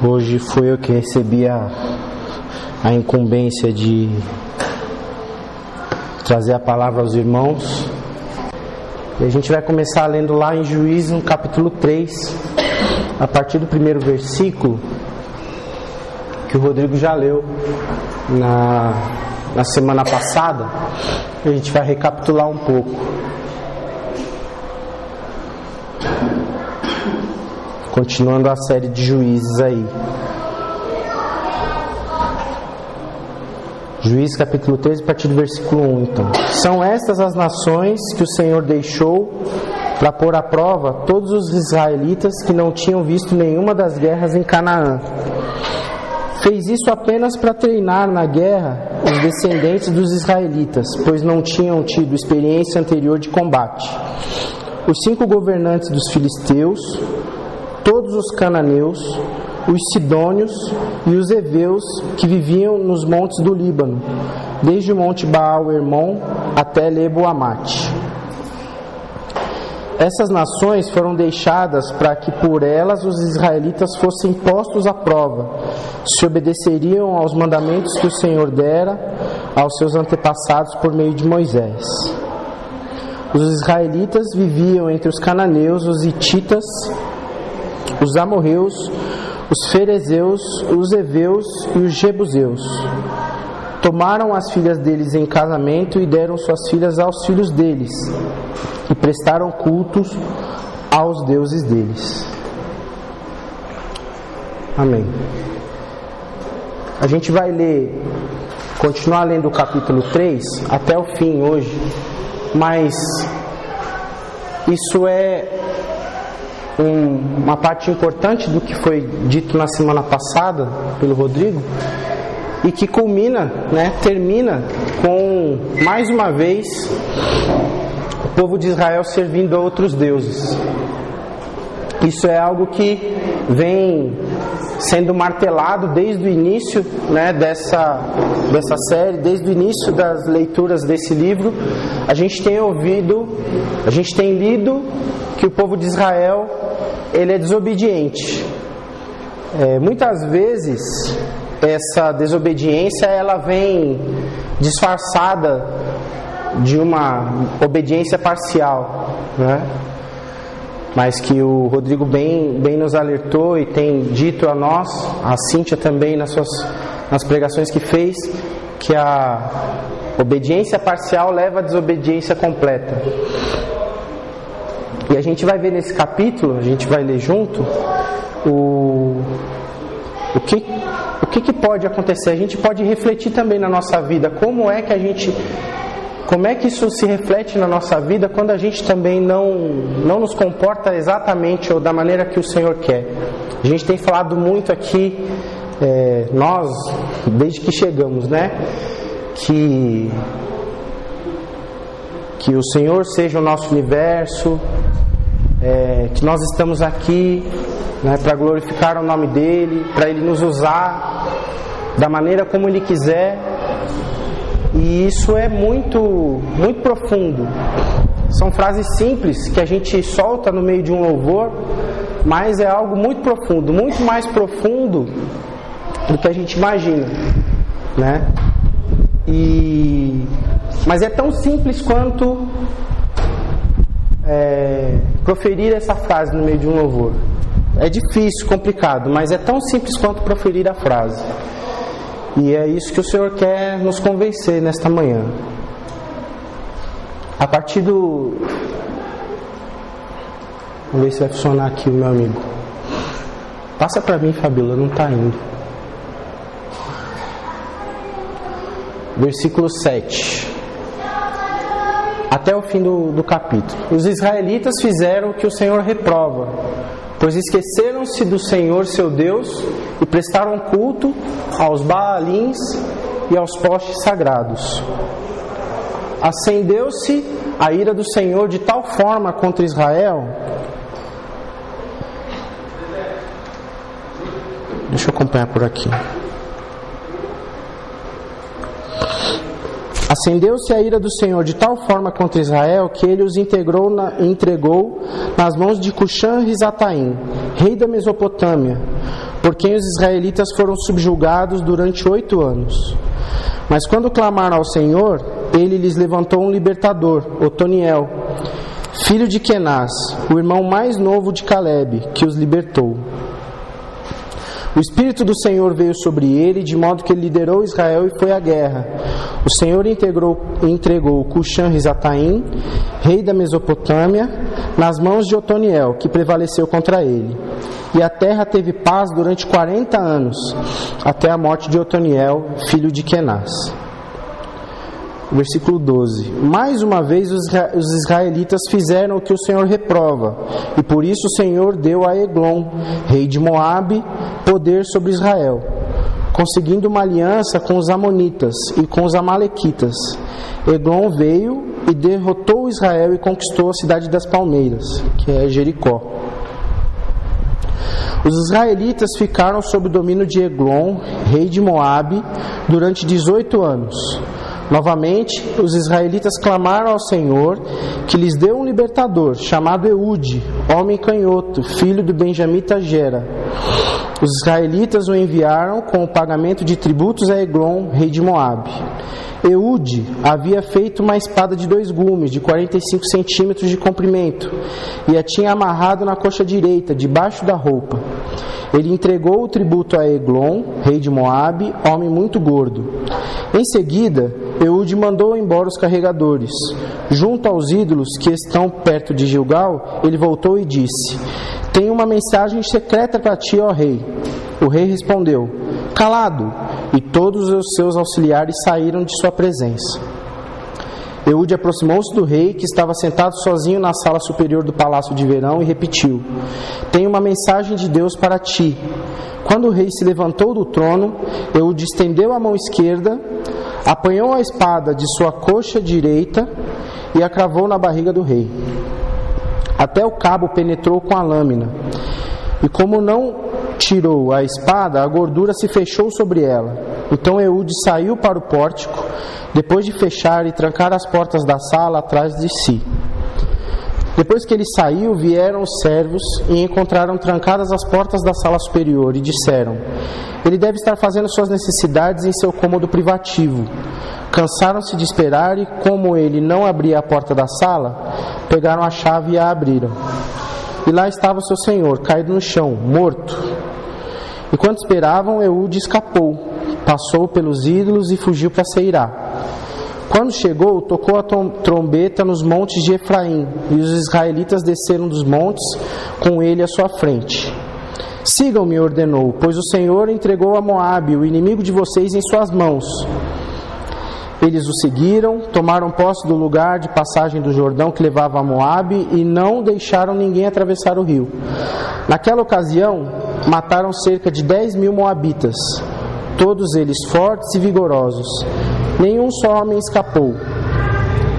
Hoje foi eu que recebi a incumbência de trazer a palavra aos irmãos. E a gente vai começar lendo lá em Juízes, no capítulo 3, a partir do primeiro versículo, que o Rodrigo já leu na semana passada. A gente vai recapitular um pouco. Continuando a série de Juízes aí. Juízes capítulo 13, a partir do versículo 1, então. São estas as nações que o Senhor deixou para pôr à prova todos os israelitas que não tinham visto nenhuma das guerras em Canaã. Fez isso apenas para treinar na guerra os descendentes dos israelitas, pois não tinham tido experiência anterior de combate. Os 5 governantes dos filisteus, todos os cananeus, os sidônios e os heveus que viviam nos montes do Líbano, desde o monte Baal-Hermon até Lebo-Amate. Essas nações foram deixadas para que por elas os israelitas fossem postos à prova, se obedeceriam aos mandamentos que o Senhor dera aos seus antepassados por meio de Moisés. Os israelitas viviam entre os cananeus, os hititas, os amorreus, os ferezeus, os heveus e os jebuseus. Tomaram as filhas deles em casamento e deram suas filhas aos filhos deles, e prestaram cultos aos deuses deles. Amém. A gente vai continuar lendo o capítulo 3 até o fim hoje, mas isso é uma parte importante do que foi dito na semana passada pelo Rodrigo, e que termina com, mais uma vez, o povo de Israel servindo a outros deuses. Isso é algo que vem sendo martelado desde o início dessa série, desde o início das leituras desse livro. A gente tem lido que o povo de Israel ele é desobediente. Muitas vezes essa desobediência ela vem disfarçada de uma obediência parcial, né? Mas que o Rodrigo bem nos alertou e tem dito a nós, a Cíntia também nas pregações que fez, que a obediência parcial leva à desobediência completa. E a gente vai ver nesse capítulo, a gente vai ler junto, o que pode acontecer. A gente pode refletir também na nossa vida, como é que isso se reflete na nossa vida quando a gente também não nos comporta exatamente ou da maneira que o Senhor quer. A gente tem falado muito aqui, nós, desde que chegamos, que o Senhor seja o nosso universo, que nós estamos aqui para glorificar o nome dEle, para Ele nos usar da maneira como Ele quiser. E isso é muito, muito profundo. São frases simples que a gente solta no meio de um louvor, mas é algo muito profundo, muito mais profundo do que a gente imagina, mas é tão simples quanto proferir essa frase no meio de um louvor. É difícil, complicado, mas é tão simples quanto proferir a frase. E é isso que o Senhor quer nos convencer nesta manhã. A partir do... Vamos ver se vai funcionar aqui o meu amigo. Passa para mim, Fabíola, não está indo. Versículo 7. Até o fim do capítulo. Os israelitas fizeram o que o Senhor reprova, pois esqueceram-se do Senhor seu Deus e prestaram culto aos Baalins e aos postes sagrados. Acendeu-se a ira do Senhor de tal forma contra Israel. Deixa eu acompanhar por aqui. Acendeu-se a ira do Senhor de tal forma contra Israel que ele os entregou nas mãos de Cuxã-Risataim, rei da Mesopotâmia, por quem os israelitas foram subjugados durante 8 anos. Mas quando clamaram ao Senhor, Ele lhes levantou um libertador, Otoniel, filho de Kenaz, o irmão mais novo de Calebe, que os libertou. O Espírito do Senhor veio sobre ele, de modo que ele liderou Israel e foi à guerra. O Senhor entregou Cuxã-Risataim, rei da Mesopotâmia, nas mãos de Otoniel, que prevaleceu contra ele. E a terra teve paz durante 40 anos, até a morte de Otoniel, filho de Kenaz. Versículo 12. Mais uma vez os israelitas fizeram o que o Senhor reprova, e por isso o Senhor deu a Eglon, rei de Moabe, poder sobre Israel, conseguindo uma aliança com os amonitas e com os amalequitas. Eglon veio e derrotou Israel e conquistou a cidade das palmeiras, que é Jericó. Os israelitas ficaram sob o domínio de Eglon, rei de Moabe, durante 18 anos. Novamente, os israelitas clamaram ao Senhor, que lhes deu um libertador, chamado Eude, homem canhoto, filho do benjamita Gera. Os israelitas o enviaram com o pagamento de tributos a Eglon, rei de Moabe. Eude havia feito uma espada de 2 gumes, de 45 centímetros de comprimento, e a tinha amarrado na coxa direita, debaixo da roupa. Ele entregou o tributo a Eglon, rei de Moabe, homem muito gordo. Em seguida, Eude mandou embora os carregadores. Junto aos ídolos que estão perto de Gilgal, ele voltou e disse: "Tenho uma mensagem secreta para ti, ó rei." O rei respondeu: "Calado!" E todos os seus auxiliares saíram de sua presença. Eude aproximou-se do rei, que estava sentado sozinho na sala superior do palácio de verão, e repetiu: "Tenho uma mensagem de Deus para ti." Quando o rei se levantou do trono, Eude estendeu a mão esquerda, apanhou a espada de sua coxa direita e a cravou na barriga do rei. Até o cabo penetrou com a lâmina. E como não tirou a espada, a gordura se fechou sobre ela. Então Eude saiu para o pórtico, depois de fechar e trancar as portas da sala atrás de si. Depois que ele saiu, vieram os servos e encontraram trancadas as portas da sala superior e disseram: "Ele deve estar fazendo suas necessidades em seu cômodo privativo." Cansaram-se de esperar e, como ele não abria a porta da sala, pegaram a chave e a abriram. E lá estava o seu senhor, caído no chão, morto. Enquanto esperavam, Eude escapou, passou pelos ídolos e fugiu para Seirá. Quando chegou, tocou a trombeta nos montes de Efraim, e os israelitas desceram dos montes com ele à sua frente. "Sigam-me", ordenou, "pois o Senhor entregou a Moabe, o inimigo de vocês, em suas mãos." Eles o seguiram, tomaram posse do lugar de passagem do Jordão que levava a Moabe e não deixaram ninguém atravessar o rio. Naquela ocasião, mataram cerca de 10.000 moabitas, todos eles fortes e vigorosos. Nenhum só homem escapou.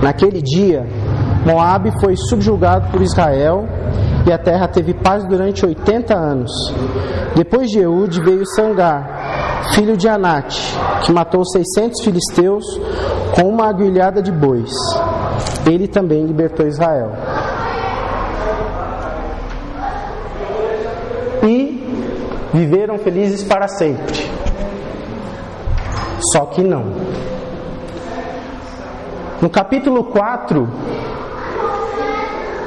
Naquele dia, Moabe foi subjugado por Israel e a terra teve paz durante 80 anos. Depois de Eude veio Sangar, filho de Anate, que matou 600 filisteus com uma aguilhada de bois. Ele também libertou Israel. E viveram felizes para sempre. Só que não. No capítulo 4,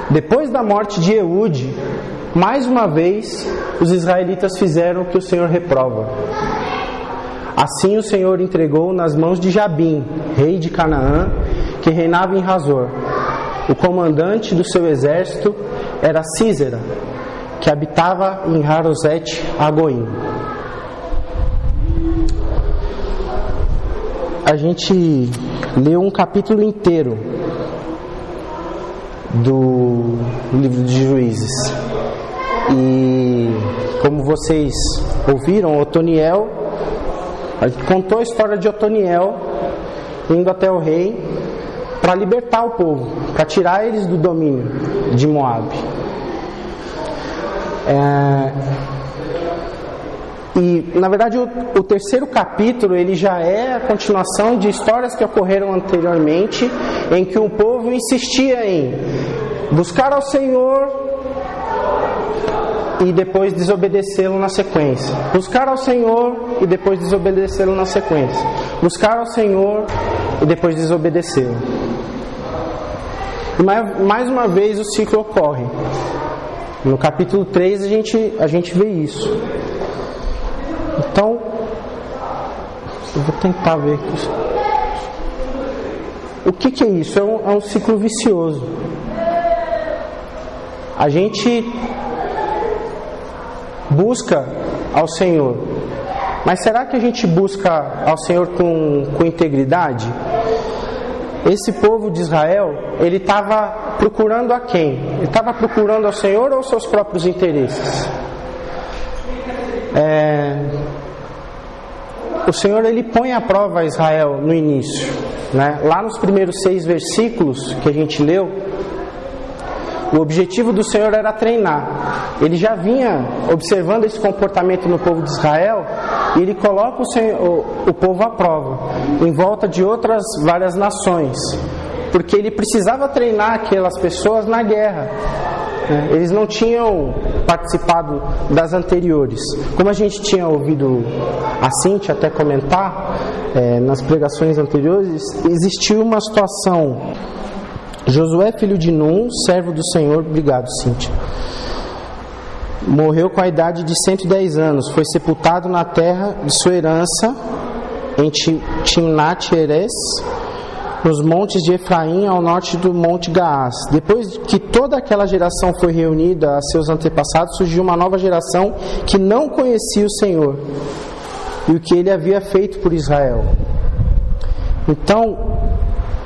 depois da morte de Eude, mais uma vez os israelitas fizeram o que o Senhor reprova. Assim o Senhor entregou nas mãos de Jabim, rei de Canaã, que reinava em Hazor. O comandante do seu exército era Sísera, que habitava em Haroset-Hagoim. A gente leu um capítulo inteiro do livro de Juízes. E como vocês ouviram, Otoniel, a gente contou a história de Otoniel indo até o rei para libertar o povo, para tirar eles do domínio de Moabe. E, na verdade, o terceiro capítulo ele já é a continuação de histórias que ocorreram anteriormente, em que o povo insistia em buscar ao Senhor e depois desobedecê-lo na sequência. Buscar ao Senhor e depois desobedecê-lo na sequência. Buscar ao Senhor e depois desobedecê-lo. E mais uma vez o ciclo ocorre. No capítulo 3 a gente vê isso. Então, eu vou tentar ver aqui. O que é isso? É um ciclo vicioso. A gente busca ao Senhor, mas será que a gente busca ao Senhor com integridade? Esse povo de Israel, ele estava procurando a quem? Ele estava procurando ao Senhor ou aos seus próprios interesses? O Senhor, ele põe à prova a Israel no início, né? Lá nos primeiros 6 versículos que a gente leu, o objetivo do Senhor era treinar. Ele já vinha observando esse comportamento no povo de Israel e ele coloca o povo à prova, em volta de outras várias nações, porque ele precisava treinar aquelas pessoas na guerra. Eles não tinham participado das anteriores. Como a gente tinha ouvido a Cíntia até comentar nas pregações anteriores, existiu uma situação. Josué, filho de Num, servo do Senhor, obrigado, Cíntia, morreu com a idade de 110 anos, foi sepultado na terra de sua herança, em Timnat-Heres, nos montes de Efraim, ao norte do Monte Gaás. Depois que toda aquela geração foi reunida a seus antepassados, surgiu uma nova geração que não conhecia o Senhor e o que ele havia feito por Israel. Então,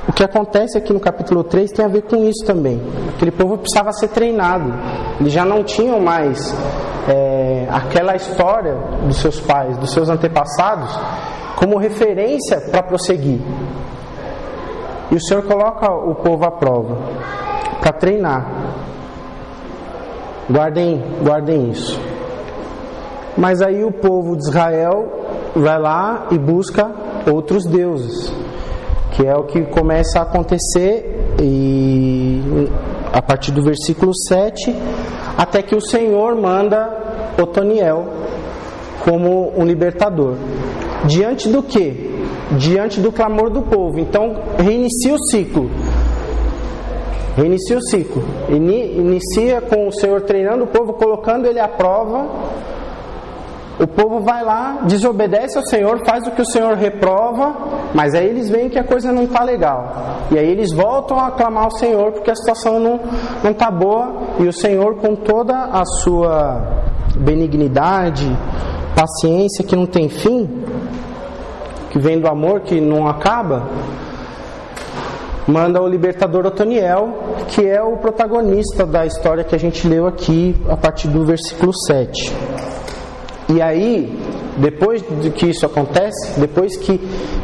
o que acontece aqui no capítulo 3 tem a ver com isso também. Aquele povo precisava ser treinado. Eles já não tinham mais aquela história dos seus pais, dos seus antepassados, como referência para prosseguir. E o Senhor coloca o povo à prova para treinar. Guardem isso. Mas aí o povo de Israel vai lá e busca outros deuses, que é o que começa a acontecer a partir do versículo 7, até que o Senhor manda Otoniel como um libertador. Diante do quê? Diante do clamor do povo. Então reinicia o ciclo. Inicia com o Senhor treinando o povo, colocando ele à prova. O povo vai lá, desobedece ao Senhor, faz o que o Senhor reprova, mas aí eles veem que a coisa não está legal. E aí eles voltam a clamar ao Senhor porque a situação não está boa. E o Senhor, com toda a sua benignidade, paciência que não tem fim, que vem do amor que não acaba, manda o libertador Otoniel, que é o protagonista da história que a gente leu aqui a partir do versículo 7. E aí, depois de que isso acontece, depois que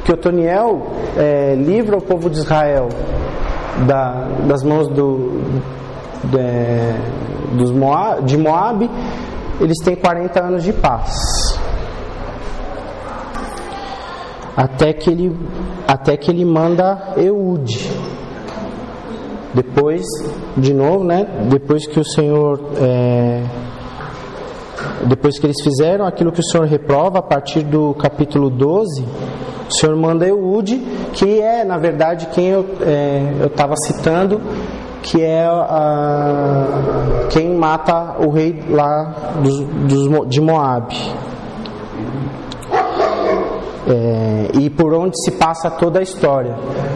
Otoniel livra o povo de Israel das mãos de Moabe, eles têm 40 anos de paz. Até que ele manda Eude. Depois, de novo, né? Depois que o Senhor... Depois que eles fizeram aquilo que o Senhor reprova, a partir do capítulo 12, o Senhor manda Eude, que é, na verdade, quem eu estava citando, que é quem mata o rei lá de Moabe. E por onde se passa toda a história.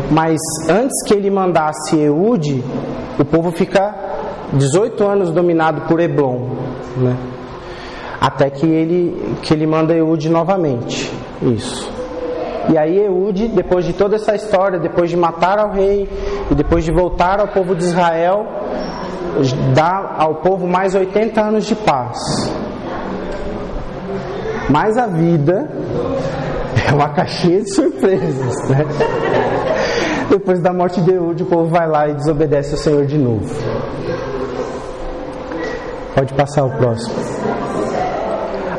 Mas antes que ele mandasse Eude, o povo fica 18 anos dominado por Eblom, né? Até que ele manda Eude novamente. Isso. E aí Eude, depois de toda essa história, depois de matar ao rei e depois de voltar ao povo de Israel, dá ao povo mais 80 anos de paz. Mas a vida é uma caixinha de surpresas, né? Depois da morte de Eude, o povo vai lá e desobedece ao Senhor de novo. Pode passar o próximo.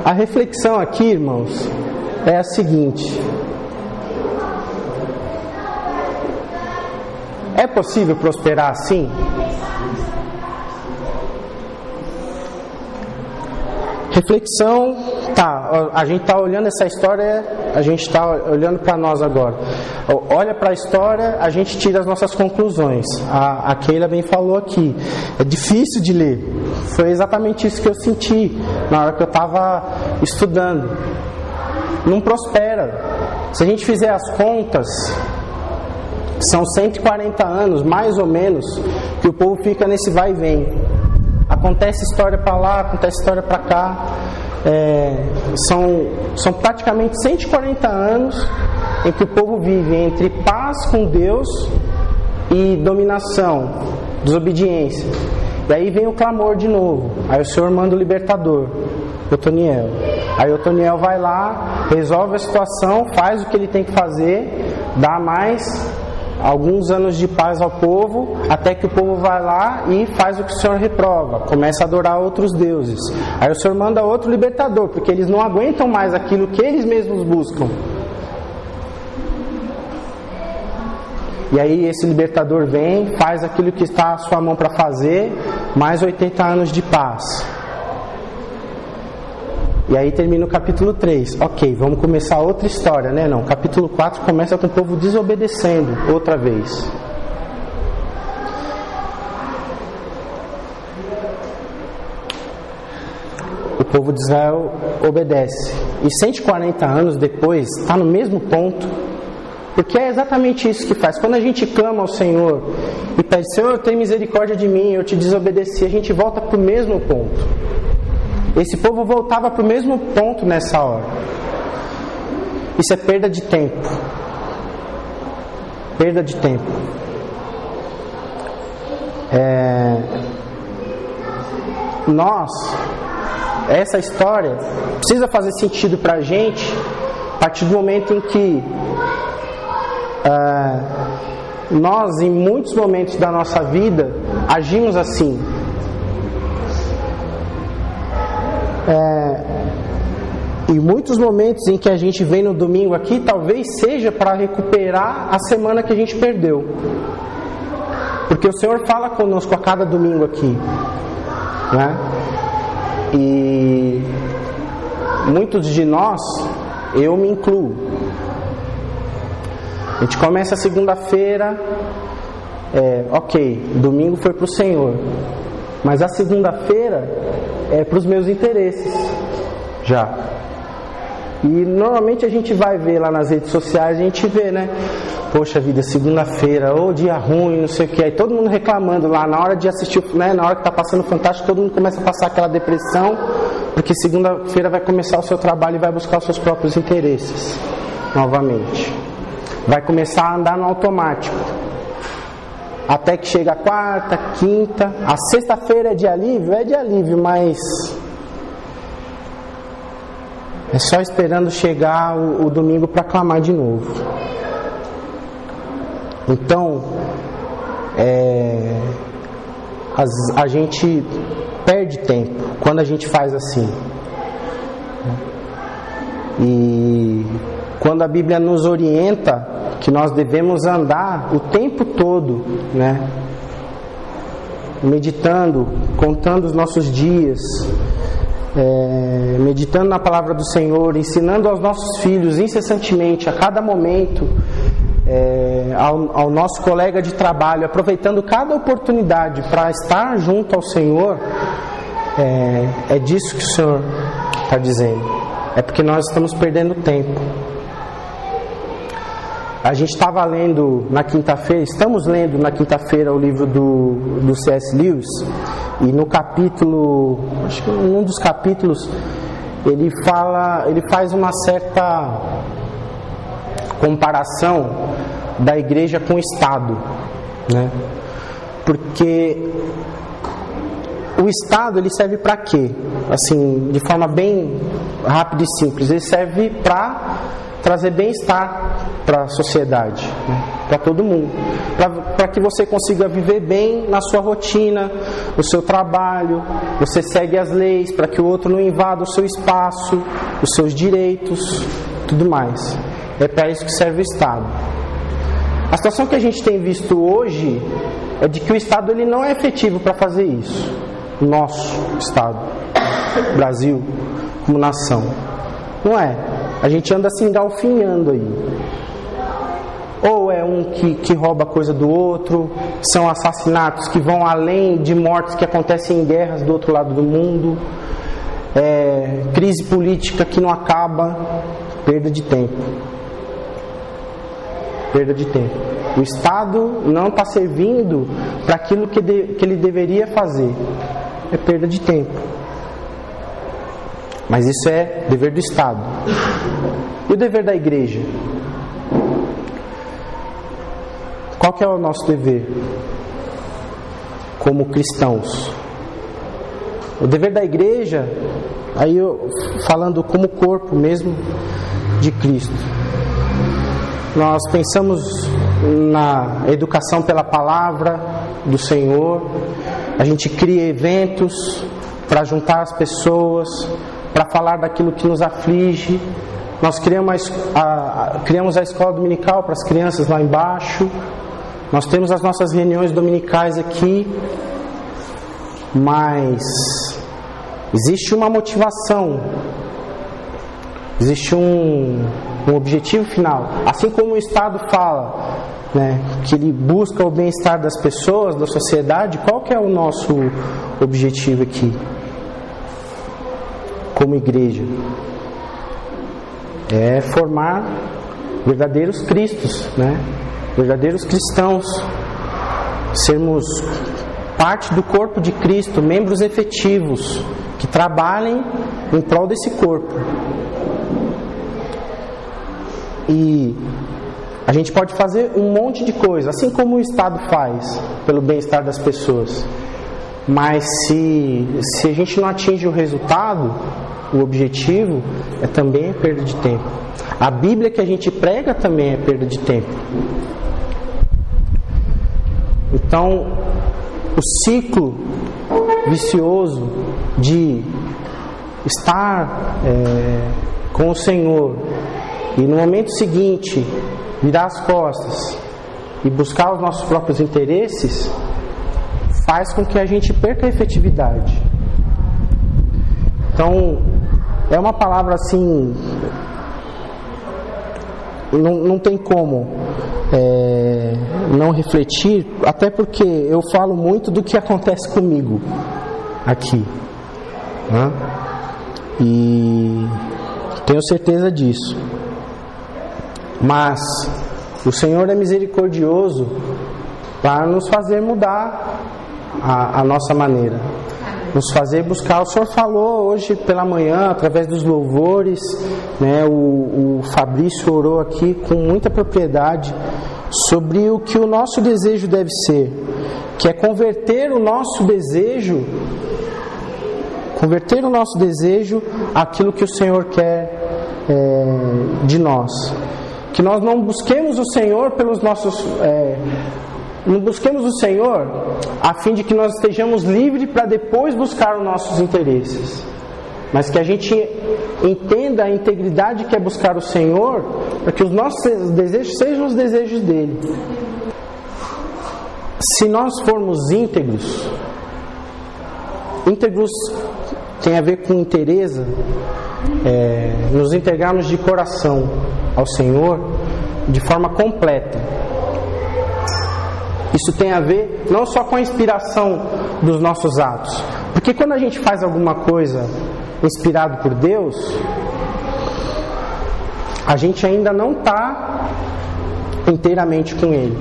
A reflexão aqui, irmãos, é a seguinte: é possível prosperar assim? reflexão, a gente está olhando essa história, a gente está olhando para nós agora. Olha para a história, a gente tira as nossas conclusões. A Keila bem falou aqui, é difícil de ler. Foi exatamente isso que eu senti na hora que eu estava estudando. Não prospera. Se a gente fizer as contas, são 140 anos, mais ou menos, que o povo fica nesse vai e vem. Acontece história para lá, acontece história para cá. São praticamente 140 anos em que o povo vive entre paz com Deus e dominação, desobediência. E aí vem o clamor de novo. Aí o Senhor manda o libertador, Otoniel. Aí Otoniel vai lá, resolve a situação, faz o que ele tem que fazer, dá mais alguns anos de paz ao povo, até que o povo vai lá e faz o que o Senhor reprova, começa a adorar outros deuses. Aí o Senhor manda outro libertador, porque eles não aguentam mais aquilo que eles mesmos buscam. E aí esse libertador vem, faz aquilo que está à sua mão para fazer, mais 80 anos de paz. E aí termina o capítulo 3. Ok, vamos começar outra história, né? Não, capítulo 4 começa com o povo desobedecendo outra vez. O povo de Israel obedece. E 140 anos depois, está no mesmo ponto. Porque é exatamente isso que faz. Quando a gente clama ao Senhor e pede, Senhor, tem misericórdia de mim, eu te desobedeci, a gente volta para o mesmo ponto. Esse povo voltava para o mesmo ponto nessa hora. Isso é perda de tempo. Perda de tempo. Essa história precisa fazer sentido para a gente a partir do momento em que nós, em muitos momentos da nossa vida, agimos assim. Em muitos momentos em que a gente vem no domingo aqui, talvez seja para recuperar a semana que a gente perdeu. Porque o Senhor fala conosco a cada domingo aqui, né? E muitos de nós, eu me incluo, a gente começa a segunda-feira, ok, domingo foi para o Senhor, mas a segunda-feira é para os meus interesses, já. E normalmente a gente vai ver lá nas redes sociais, a gente vê, né? Poxa vida, segunda-feira, ou dia ruim, não sei o que. Aí todo mundo reclamando lá, na hora de assistir, né? Na hora que tá passando Fantástico, todo mundo começa a passar aquela depressão, porque segunda-feira vai começar o seu trabalho e vai buscar os seus próprios interesses, novamente. Vai começar a andar no automático. Até que chega a quarta, quinta, a sexta-feira é de alívio, mas é só esperando chegar o domingo para clamar de novo. Então, a gente perde tempo quando a gente faz assim. E quando a Bíblia nos orienta que nós devemos andar o tempo todo, né? Meditando, contando os nossos dias, meditando na palavra do Senhor, ensinando aos nossos filhos incessantemente, a cada momento, ao nosso colega de trabalho, aproveitando cada oportunidade para estar junto ao Senhor, é disso que o Senhor está dizendo. É porque nós estamos perdendo tempo. A gente estava lendo na quinta-feira, estamos lendo na quinta-feira o livro do C.S. Lewis, e no capítulo, acho que num dos capítulos, ele faz uma certa comparação da igreja com o Estado, né? Porque o Estado, ele serve para quê? Assim, de forma bem rápida e simples, ele serve para trazer bem-estar para a sociedade, né? Para todo mundo, para que você consiga viver bem na sua rotina, no seu trabalho, você segue as leis para que o outro não invada o seu espaço, os seus direitos, tudo mais. É para isso que serve o Estado. A situação que a gente tem visto hoje é de que o Estado ele não é efetivo para fazer isso. O nosso Estado. Brasil, como nação. Não é. A gente anda se engalfinhando aí. Ou é um que rouba coisa do outro, são assassinatos que vão além de mortes que acontecem em guerras do outro lado do mundo, crise política que não acaba, perda de tempo. Perda de tempo. O Estado não está servindo para aquilo que ele deveria fazer. É perda de tempo. Mas isso é dever do Estado. E o dever da igreja? Qual que é o nosso dever como cristãos? O dever da igreja, aí eu falando como corpo mesmo de Cristo. Nós pensamos na educação pela palavra do Senhor. A gente cria eventos para juntar as pessoas, para falar daquilo que nos aflige. Nós criamos a escola dominical para as crianças lá embaixo. Nós temos as nossas reuniões dominicais aqui, mas existe uma motivação, existe um objetivo final. Assim como o Estado fala, né, que ele busca o bem-estar das pessoas, da sociedade, qual que é o nosso objetivo aqui, como igreja? É formar verdadeiros cristos, né? Verdadeiros cristãos, sermos parte do corpo de Cristo, membros efetivos que trabalhem em prol desse corpo. E a gente pode fazer um monte de coisa, assim como o Estado faz pelo bem-estar das pessoas. Mas se a gente não atinge o resultado, o objetivo, também é perda de tempo. A Bíblia que a gente prega também é perda de tempo. Então, o ciclo vicioso de estar com o Senhor e no momento seguinte virar as costas e buscar os nossos próprios interesses faz com que a gente perca a efetividade. Então, é uma palavra assim, não tem como não refletir, até porque eu falo muito do que acontece comigo aqui, né? E tenho certeza disso. Mas o Senhor é misericordioso para nos fazer mudar a nossa maneira, nos fazer buscar. O Senhor falou hoje pela manhã, através dos louvores, né? O Fabrício orou aqui com muita propriedade sobre o que o nosso desejo deve ser, que é converter o nosso desejo àquilo que o Senhor quer de nós. Que nós não busquemos o Senhor pelos nossos... não busquemos o Senhor a fim de que nós estejamos livres para depois buscar os nossos interesses, mas que a gente entenda a integridade que é buscar o Senhor, para que os nossos desejos sejam os desejos dele. Se nós formos íntegros tem a ver com inteireza, nos entregarmos de coração ao Senhor de forma completa. Isso tem a ver não só com a inspiração dos nossos atos, porque quando a gente faz alguma coisa inspirado por Deus, a gente ainda não está inteiramente com Ele.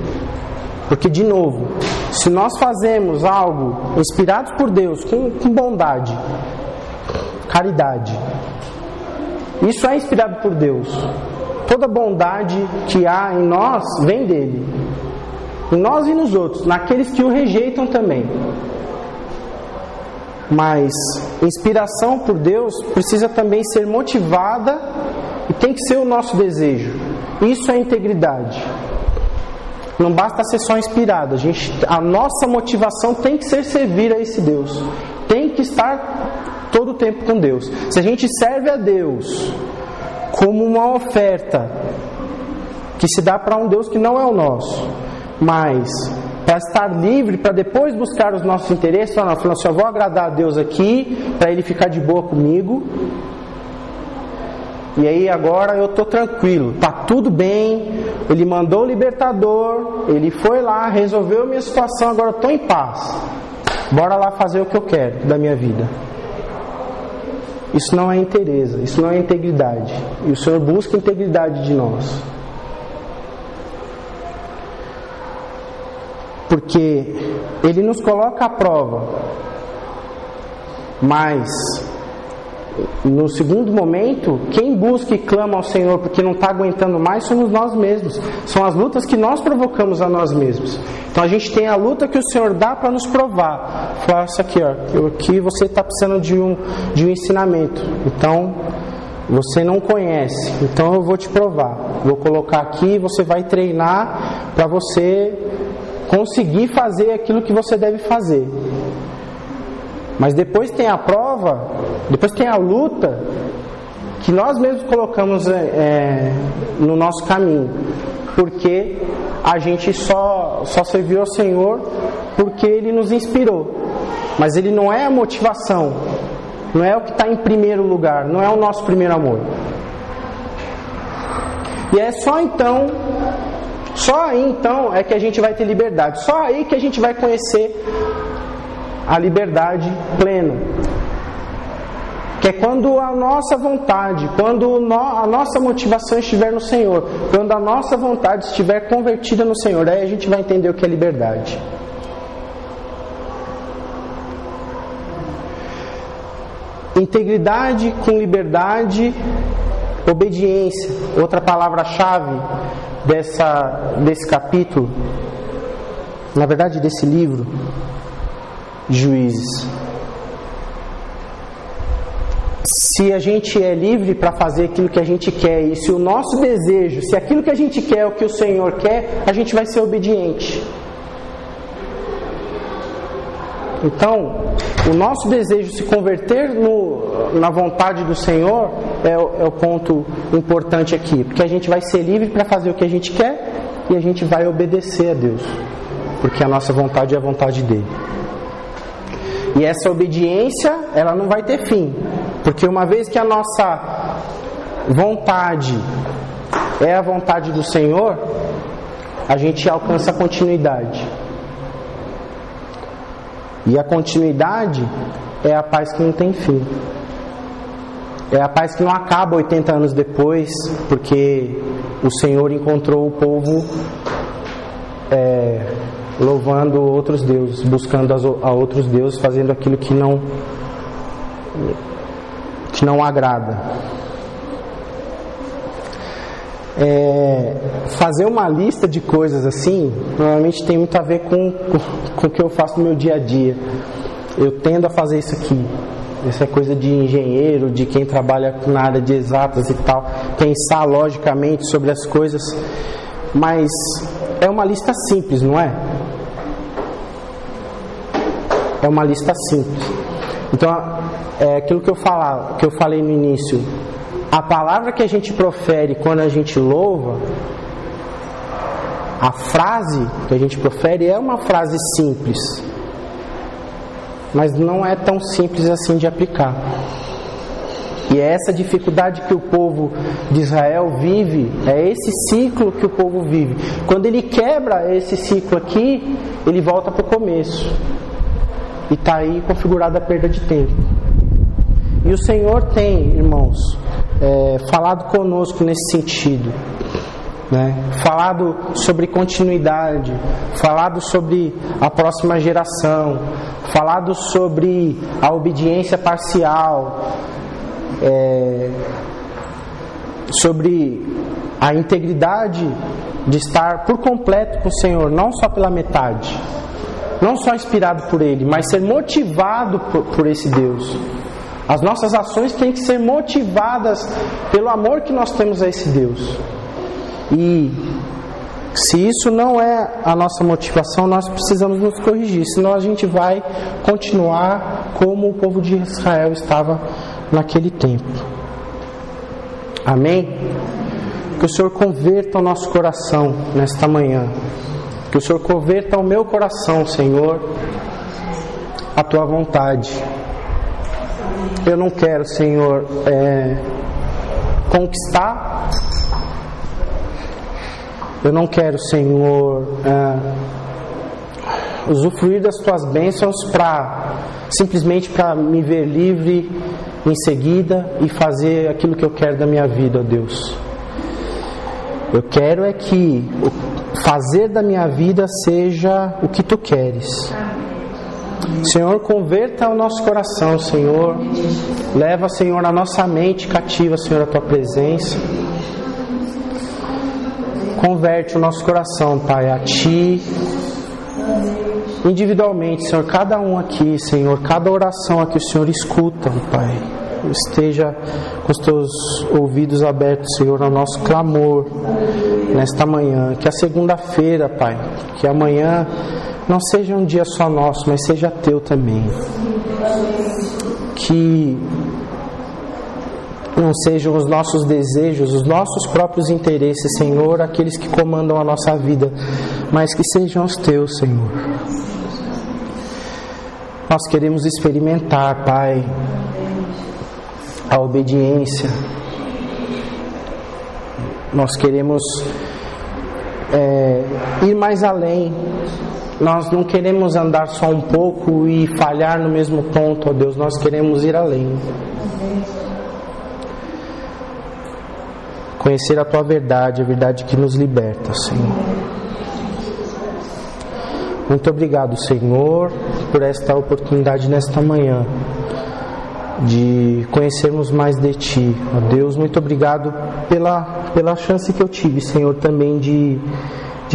Porque, de novo, se nós fazemos algo inspirado por Deus, com bondade, caridade, isso é inspirado por Deus. Toda bondade que há em nós vem dele, em nós e nos outros, naqueles que o rejeitam também. Mas inspiração por Deus precisa também ser motivada e tem que ser o nosso desejo. Isso é integridade. Não basta ser só inspirado. A nossa motivação tem que ser servir a esse Deus. Tem que estar todo o tempo com Deus. Se a gente serve a Deus como uma oferta que se dá para um Deus que não é o nosso, mas para estar livre, para depois buscar os nossos interesses, ou não, falando assim, eu vou agradar a Deus aqui, para Ele ficar de boa comigo, e aí agora eu estou tranquilo, está tudo bem, Ele mandou o libertador, Ele foi lá, resolveu a minha situação, agora eu estou em paz, bora lá fazer o que eu quero da minha vida. Isso não é inteireza, isso não é integridade, e o Senhor busca integridade de nós. Porque Ele nos coloca à prova, mas no segundo momento, quem busca e clama ao Senhor porque não está aguentando mais somos nós mesmos. São as lutas que nós provocamos a nós mesmos. Então a gente tem a luta que o Senhor dá para nos provar. Falar isso aqui, ó, aqui você está precisando de um ensinamento. Então você não conhece, então eu vou te provar. Vou colocar aqui, você vai treinar para você conseguir fazer aquilo que você deve fazer. Mas depois tem a prova, depois tem a luta que nós mesmos colocamos no nosso caminho, porque a gente só serviu ao Senhor porque Ele nos inspirou, mas Ele não é a motivação, não é o que está em primeiro lugar, não é o nosso primeiro amor. E é só aí então é que a gente vai ter liberdade, só aí que a gente vai conhecer a liberdade plena, que é quando a nossa vontade, quando a nossa motivação estiver no Senhor, quando a nossa vontade estiver convertida no Senhor, aí a gente vai entender o que é liberdade. Integridade com liberdade, obediência, outra palavra-chave desse capítulo, na verdade desse livro, Juízes. Se a gente é livre para fazer aquilo que a gente quer, e se o nosso desejo, se aquilo que a gente quer é o que o Senhor quer, a gente vai ser obediente. Então, o nosso desejo se converter na vontade do Senhor é o ponto importante aqui, porque a gente vai ser livre para fazer o que a gente quer e a gente vai obedecer a Deus, porque a nossa vontade é a vontade dele. E essa obediência, ela não vai ter fim, porque uma vez que a nossa vontade é a vontade do Senhor, a gente alcança a continuidade. E a continuidade é a paz que não tem fim. É a paz que não acaba 80 anos depois, porque o Senhor encontrou o povo louvando outros deuses, buscando a outros deuses, fazendo aquilo que não agrada. Fazer uma lista de coisas assim, normalmente tem muito a ver com o que eu faço no meu dia a dia. Eu tendo a fazer isso aqui. Isso é coisa de engenheiro, de quem trabalha na área de exatas e tal, pensar logicamente sobre as coisas, mas é uma lista simples, não é? É uma lista simples. Então, é aquilo que eu falei no início. A palavra que a gente profere quando a gente louva, a frase que a gente profere é uma frase simples, mas não é tão simples assim de aplicar. E é essa dificuldade que o povo de Israel vive, é esse ciclo que o povo vive. Quando ele quebra esse ciclo aqui, ele volta para o começo. E está aí configurada a perda de tempo. E o Senhor tem, irmãos, falado conosco nesse sentido, né? Falado sobre continuidade, falado sobre a próxima geração, falado sobre a obediência parcial, sobre a integridade de estar por completo com o Senhor, não só pela metade, não só inspirado por Ele, mas ser motivado por esse Deus. As nossas ações têm que ser motivadas pelo amor que nós temos a esse Deus. E se isso não é a nossa motivação, nós precisamos nos corrigir, senão a gente vai continuar como o povo de Israel estava naquele tempo. Amém? Que o Senhor converta o nosso coração nesta manhã. Que o Senhor converta ao meu coração, Senhor, a Tua vontade. Eu não quero, Senhor, conquistar. Eu não quero, Senhor, usufruir das Tuas bênçãos simplesmente para me ver livre em seguida e fazer aquilo que eu quero da minha vida, ó Deus. Eu quero é que o fazer da minha vida seja o que Tu queres. Senhor, converta o nosso coração, Senhor. Leva, Senhor, a nossa mente cativa, Senhor, a Tua presença. Converte o nosso coração, Pai, a Ti. Individualmente, Senhor, cada um aqui, Senhor, cada oração aqui o Senhor escuta, Pai. Esteja com os Teus ouvidos abertos, Senhor, ao nosso clamor nesta manhã. Que a segunda-feira, Pai, que amanhã não seja um dia só nosso, mas seja Teu também. Que não sejam os nossos desejos, os nossos próprios interesses, Senhor, aqueles que comandam a nossa vida, mas que sejam os Teus, Senhor. Nós queremos experimentar, Pai, a obediência. Nós queremos ir mais além. Nós não queremos andar só um pouco e falhar no mesmo ponto, ó Deus. Nós queremos ir além. Conhecer a Tua verdade, a verdade que nos liberta, Senhor. Muito obrigado, Senhor, por esta oportunidade nesta manhã de conhecermos mais de Ti. Ó Deus, muito obrigado pela chance que eu tive, Senhor, também de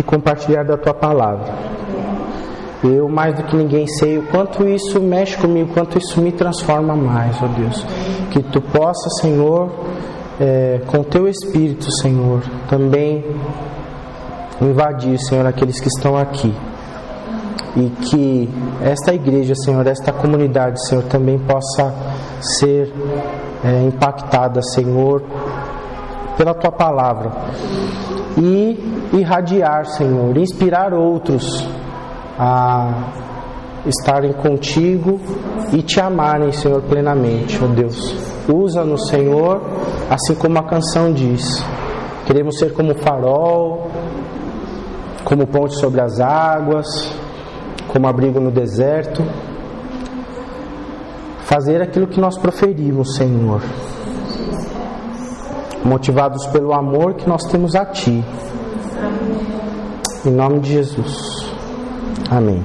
compartilhar da Tua palavra. Eu, mais do que ninguém, sei o quanto isso mexe comigo, o quanto isso me transforma mais, ó Deus. Que Tu possa, Senhor, com o Teu Espírito, Senhor, também invadir, Senhor, aqueles que estão aqui. E que esta igreja, Senhor, esta comunidade, Senhor, também possa ser impactada, Senhor, pela Tua palavra. E irradiar, Senhor, inspirar outros a estarem contigo e Te amarem, Senhor, plenamente, ó Deus. Usa-nos, Senhor, assim como a canção diz. Queremos ser como farol, como ponte sobre as águas, como abrigo no deserto. Fazer aquilo que nós proferimos, Senhor, motivados pelo amor que nós temos a Ti. Em nome de Jesus. Amém.